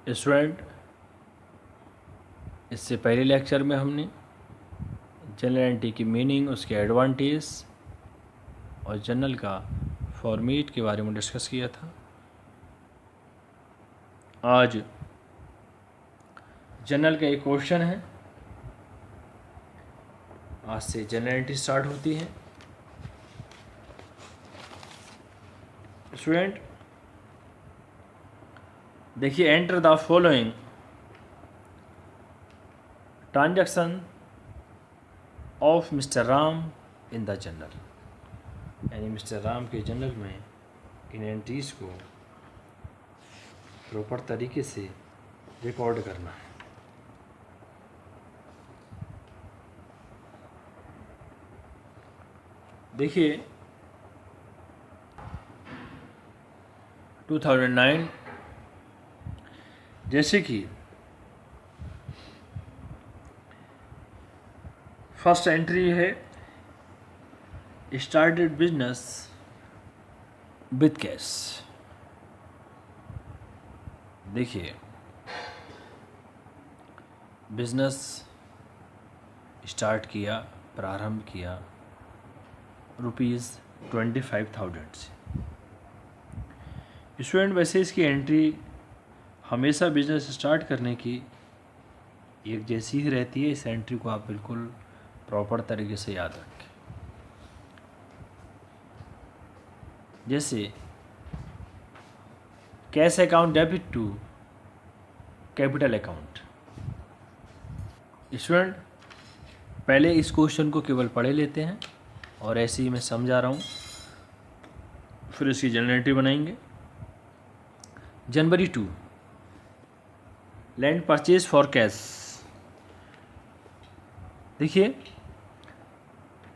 Student, इससे पहले lecture में हमने जनरल एंट्री की मीनिंग, उसके एडवांटेज और जर्नल का फॉर्मेट के बारे में डिस्कस किया था। आज जर्नल का एक क्वेश्चन है। आज से जनरल एंट्री स्टार्ट होती है। स्टूडेंट देखिए, enter the following transaction of mister Ram in the journal, यानी मिस्टर राम के जर्नल में इन एंट्रीज को प्रॉपर तरीके से रिकॉर्ड करना है। देखिए 2009 जैसे कि फर्स्ट एंट्री है, स्टार्टेड बिजनेस विद कैश। देखिए बिजनेस स्टार्ट किया, प्रारंभ किया ₹25,000 से। स्टूडेंट वैसे इसकी एंट्री हमेशा बिजनेस स्टार्ट करने की एक जैसी ही रहती है। इस एंट्री को आप बिल्कुल प्रॉपर तरीके से याद रखें। जैसे cash account debit to capital account. Student पहले इस क्वेश्चन को केवल पढ़े लेते हैं और ऐसे ही मैं समझा रहा हूँ, फिर इसकी जनरल एंट्री बनाएंगे। जनवरी 2 लैंड परचेज फॉर कैश। देखिए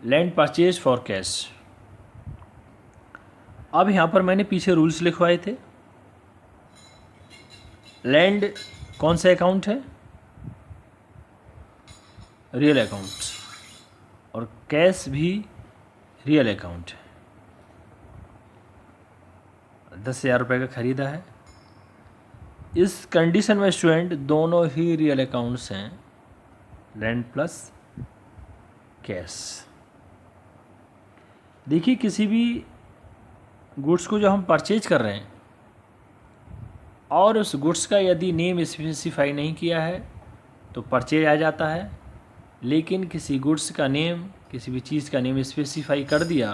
लैंड परचेज फॉर कैश। अब यहाँ पर मैंने पीछे रूल्स लिखवाए थे। लैंड कौन सा अकाउंट है? रियल अकाउंट, और कैश भी रियल अकाउंट है। 10,000 रुपये का ख़रीदा है। इस कंडीशन में स्टूडेंट दोनों ही रियल अकाउंट्स हैं, लैंड प्लस कैश। देखिए किसी भी गुड्स को जो हम परचेज कर रहे हैं और उस गुड्स का यदि नेम स्पेसिफाई नहीं किया है तो परचेज आ जाता है, लेकिन किसी गुड्स का नेम, किसी भी चीज़ का नेम स्पेसिफाई कर दिया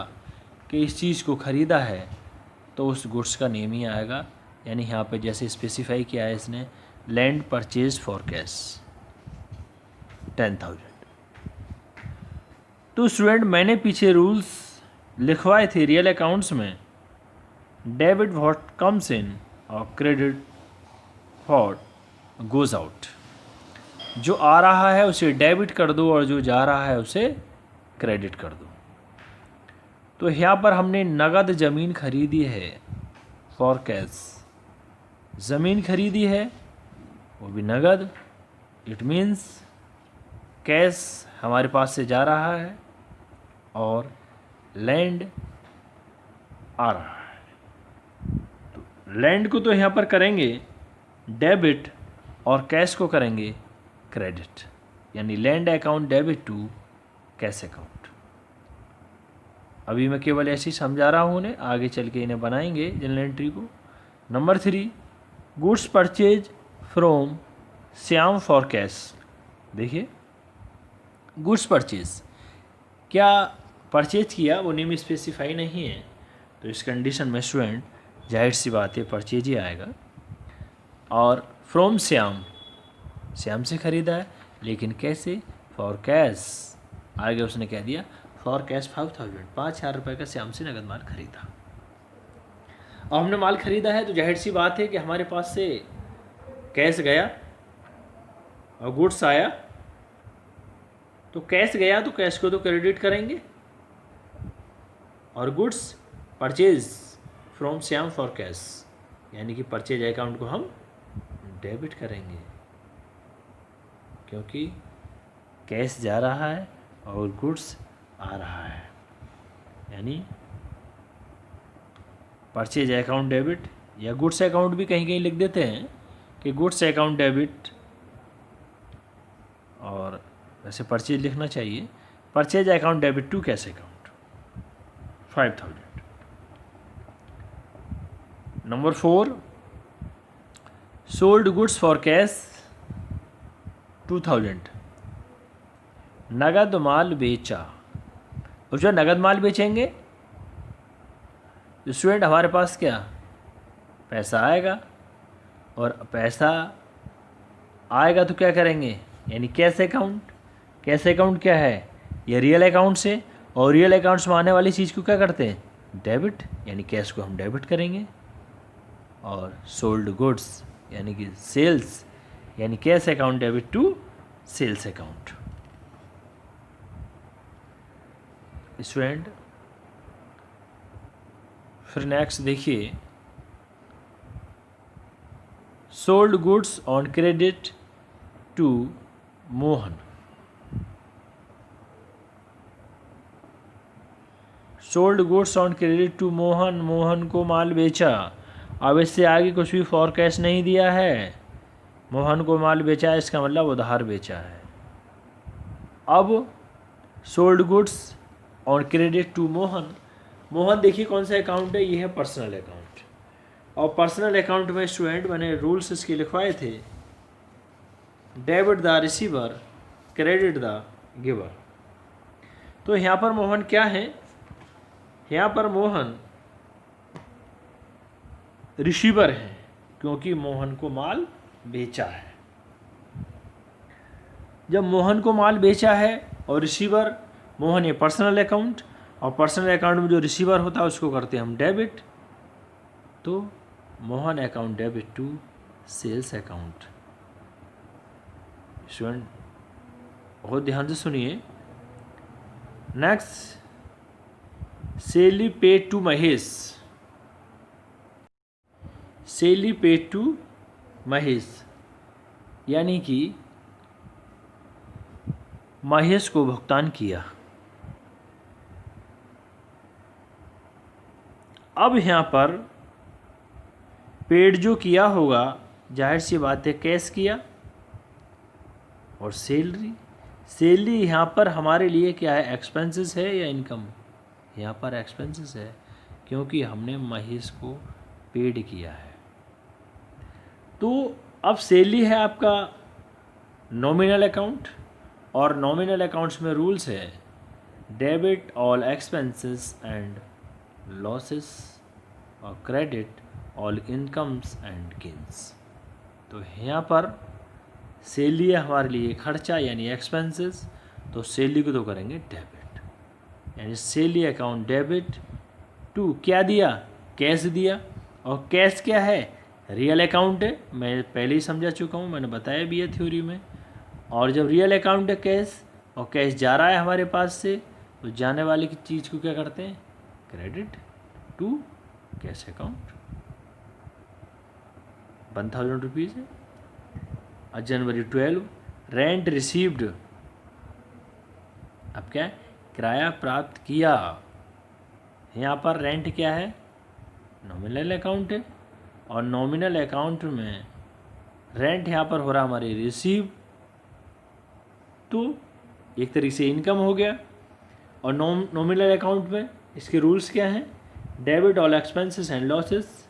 कि इस चीज़ को ख़रीदा है तो उस गुड्स का नेम ही आएगा। यानी यहाँ पे जैसे स्पेसिफाई किया है इसने, लैंड परचेज फॉर कैश 10,000। तो स्टूडेंट मैंने पीछे रूल्स लिखवाए थे। रियल अकाउंट्स में डेबिट व्हाट कम्स इन और क्रेडिट व्हाट गोज़ आउट। जो आ रहा है उसे डेबिट कर दो और जो जा रहा है उसे क्रेडिट कर दो। तो यहाँ पर हमने नगद ज़मीन खरीदी है फॉर कैश। ज़मीन खरीदी है वो भी नगद, इट मीन्स कैश हमारे पास से जा रहा है और लैंड आ रहा है। तो लैंड को तो यहाँ पर करेंगे डेबिट और कैश को करेंगे क्रेडिट, यानी land account debit to cash account. अभी मैं केवल ऐसे ही समझा रहा हूँ उन्हें, आगे चल के इन्हें बनाएंगे जनरल एंट्री को। Number 3 goods purchase from Shyam for cash. देखिए गुड्स परचेज, क्या परचेज किया वो नेम स्पेसिफाई नहीं है, तो इस कंडीशन में स्टूडेंट जाहिर सी बात है परचेज ही आएगा। और फ्रॉम श्याम, श्याम से ख़रीदा है, लेकिन कैसे? For cash. आगे उसने कह दिया फॉर कैश 5,000 रुपये का श्याम से नगद माल खरीदा। अब हमने माल खरीदा है तो जाहिर सी बात है कि हमारे पास से कैश गया और गुड्स आया। तो कैश गया तो कैश को तो क्रेडिट करेंगे, और goods purchase from Shyam for cash, यानी कि परचेज अकाउंट को हम डेबिट करेंगे, क्योंकि कैश जा रहा है और गुड्स आ रहा है। यानी परचेज अकाउंट डेबिट, या गुड्स अकाउंट भी कहीं कहीं लिख देते हैं, कि गुड्स अकाउंट डेबिट, और वैसे परचेज लिखना चाहिए, purchase account debit to cash account 5000। Number 4, sold goods for cash 2000, नगद माल बेचा। और जो नगद माल बेचेंगे स्टूडेंट हमारे पास क्या पैसा आएगा, और पैसा आएगा तो क्या करेंगे, यानी कैश अकाउंट। कैश अकाउंट क्या है, ये रियल अकाउंट से, और रियल अकाउंट्स में आने वाली चीज़ को क्या करते हैं, डेबिट, यानी कैश को हम डेबिट करेंगे। और सोल्ड गुड्स यानी कि सेल्स, यानी cash account debit to sales account. Student फिर नेक्स्ट देखिए, sold goods on credit to Mohan. Sold goods on credit to Mohan, Mohan को माल बेचा। अब इससे आगे कुछ भी फॉर कैश नहीं दिया है, मोहन को माल बेचा है, इसका मतलब उधार बेचा है। अब sold goods on credit to Mohan, Mohan देखिए कौन सा अकाउंट है, ये है पर्सनल अकाउंट। और पर्सनल अकाउंट में स्टूडेंट मैंने रूल्स इसके लिखवाए थे, debit the receiver, credit the giver. तो यहाँ पर मोहन क्या है, यहाँ पर मोहन रिसीवर है, क्योंकि मोहन को माल बेचा है। जब मोहन को माल बेचा है और रिसीवर मोहन, ये पर्सनल अकाउंट, और पर्सनल अकाउंट में जो रिसीवर होता है उसको करते हैं हम डेबिट। तो Mohan account debit to sales account. Student बहुत ध्यान से सुनिए। नेक्स्ट, सेली पेड टू महेश, सेली पेड टू महेश, यानी कि महेश को भुगतान किया। अब यहाँ पर पेड जो किया होगा, जाहिर सी बात है कैश किया, और सैलरी, सैलरी यहाँ पर हमारे लिए क्या है, एक्सपेंसेस है या इनकम, यहाँ पर एक्सपेंसेस है, क्योंकि हमने महेश को पेड किया है। तो अब सैलरी है आपका नॉमिनल अकाउंट, और नॉमिनल अकाउंट्स में रूल्स है debit all expenses and losses, और credit all incomes and gains. तो यहाँ पर सैलरी है हमारे लिए खर्चा यानी एक्सपेंसेस, तो सैलरी को तो करेंगे डेबिट, यानी सैलरी अकाउंट डेबिट टू क्या दिया, कैश दिया। और कैश क्या है, रियल अकाउंट है, मैं पहले ही समझा चुका हूँ, मैंने बताया भी है थ्योरी में। और जब रियल अकाउंट है कैश, और कैश जा रहा है हमारे पास से, तो जाने वाली की चीज़ को क्या करते हैं, credit to cash account. 1000 rupees है। और जनवरी 12, रेंट रिसीव्ड, अब क्या है, किराया प्राप्त किया। यहाँ पर रेंट क्या है, नॉमिनल अकाउंट है, और नॉमिनल अकाउंट में रेंट यहाँ पर हो रहा हमारी रिसीव, तो एक तरीके से इनकम हो गया। और नॉमिनल अकाउंट में इसके रूल्स क्या हैं, debit all expenses and losses,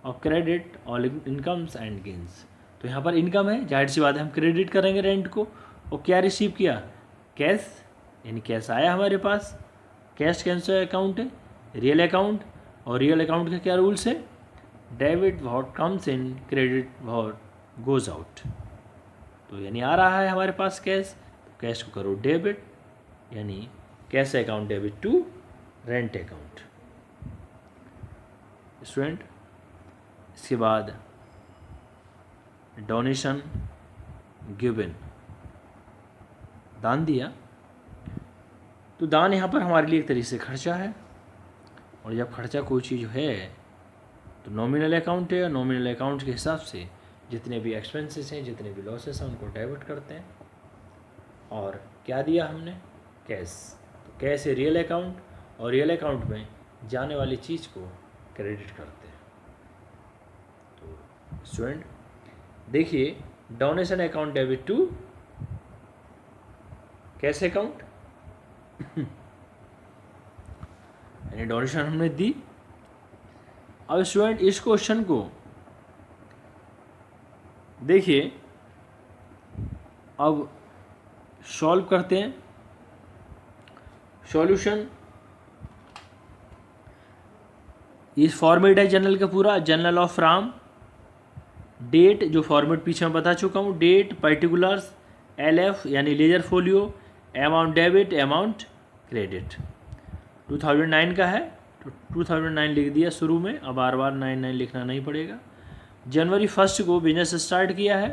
और credit all incomes and gains. तो यहाँ पर इनकम है, जाहिर सी बात है हम क्रेडिट करेंगे रेंट को। और क्या रिसीव किया, कैश, यानी कैश आया हमारे पास, कैश कैंसर अकाउंट है, रियल अकाउंट, और रियल अकाउंट के क्या रूल्स है, debit what comes in, credit what goes out. तो यानी आ रहा है हमारे पास कैश, तो कैश को करो डेबिट, यानी cash account debit to rent account. Student इसके बाद डोनेशन गिवन, दान दिया। तो दान यहाँ पर हमारे लिए एक तरीके से खर्चा है, और जब खर्चा कोई चीज़ है तो नॉमिनल अकाउंट है, और नॉमिनल अकाउंट के हिसाब से जितने भी एक्सपेंसेस हैं, जितने भी लॉसेस हैं, उनको डेबिट करते हैं। और क्या दिया हमने, कैश, तो कैश है रियल अकाउंट, और रियल अकाउंट में जाने वाली चीज़ को क्रेडिट करते हैं। तो स्टूडेंट देखिए, donation account debit to cash account, यानी डोनेशन हमने दी। अब स्टूडेंट इस क्वेश्चन को देखिए, अब सॉल्व करते हैं। सॉल्यूशन, इस फॉर्मेट है जनरल का पूरा, जनरल ऑफ राम। डेट, जो फॉर्मेट पीछे मैं बता चुका हूँ, डेट, पर्टिकुलर्स, LF यानी ledger folio, amount debit, amount credit. 2009 का है तो 2009 लिख दिया शुरू में, अब बार बार 99 लिखना नहीं पड़ेगा। जनवरी 1 को बिजनेस स्टार्ट किया है,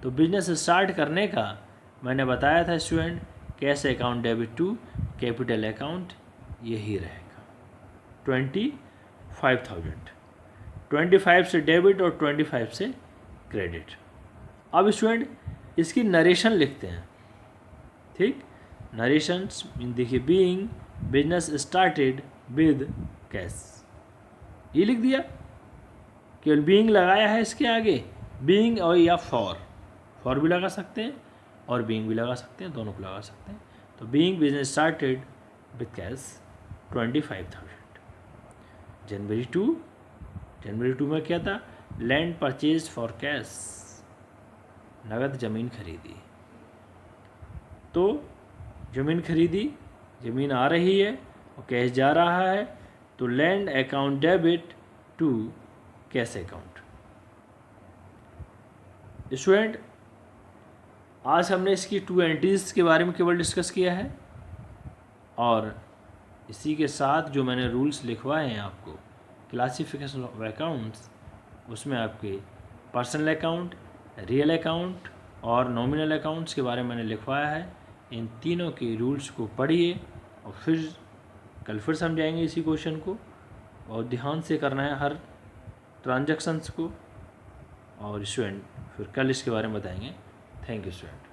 तो बिजनेस स्टार्ट करने का मैंने बताया था student, cash account debit to capital account यही रहेगा। 25,000, 25 से डेबिट और 25 से क्रेडिट। अब स्टूडेंट इसकी नरेशन लिखते हैं, ठीक। नरेशंस देखिए, being business started with cash, ये लिख दिया, केवल बीइंग लगाया है इसके आगे, बीइंग और या फॉर भी लगा सकते हैं और बीइंग भी लगा सकते हैं, दोनों को लगा सकते हैं। तो being business started with cash 25,000। जनवरी 2 में क्या था, लैंड परचेज फॉर कैश, नगद ज़मीन खरीदी। तो ज़मीन खरीदी, ज़मीन आ रही है और कैश जा रहा है, तो land account debit to cash account. Student आज हमने इसकी 2 एंट्रीज के बारे में केवल डिस्कस किया है, और इसी के साथ जो मैंने रूल्स लिखवाए हैं आपको क्लासिफिकेशन ऑफ अकाउंट्स, उसमें आपके पर्सनल अकाउंट, रियल अकाउंट और नॉमिनल अकाउंट्स के बारे में मैंने लिखवाया है। इन तीनों के रूल्स को पढ़िए और फिर कल फिर समझाएंगे इसी क्वेश्चन को। बहुत ध्यान से करना है हर ट्रांजैक्शंस को, और स्टूडेंट फिर कल इसके बारे में बताएंगे। Thank you student.